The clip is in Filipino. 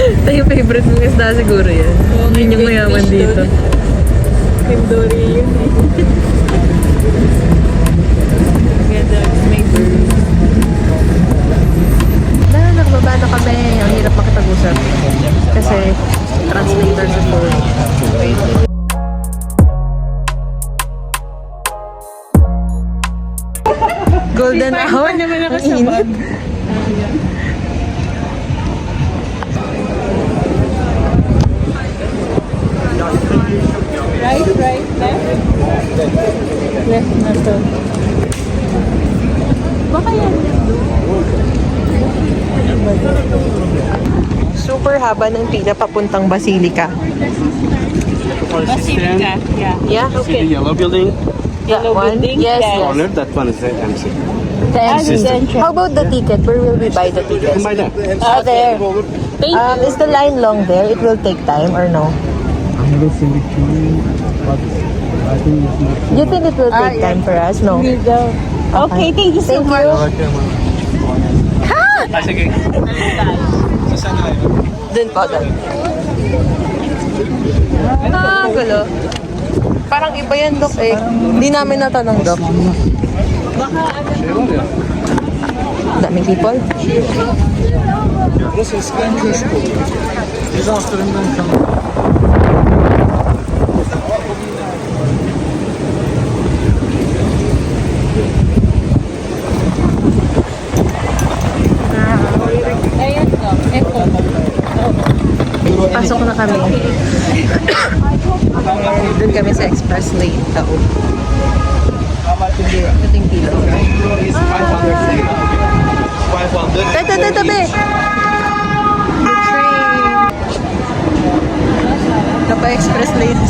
Ito yung favorite mong isda siguro yan. Yun yung mayaman dito. Kendori yun eh. Ganda, may bird. Nakababa na kami. Ang hirap makipag-usap. Kasi translator sa phone. Golden hour. Hindi naman ako sa bag. Right, left. Left na to. Baka yan Super haba ng pila papuntang Basilica. Basilica, yeah. Yeah? See the yellow building? Yellow one? building? Yes, yes. Corner, that one is the MC. The System. entrance. How about the ticket? Where will we buy the You ticket? can buy that. There. Thank you. Is the line long there? It will take time or no? I'm guessing between, but I think it's not. Do you think it will take time for us? No? You go. Okay, thank you so Thank much. you. Sige. Dun po, dun. Gulo. Parang iba yan, Dok, eh. Hindi namin natanong, Dok. Daming people. Ayan go. Epo. Pasok na kami. Doon kami sa Express Lane. Tao. Ito yung pilo. Tabi! The train! Kapag Express Lane.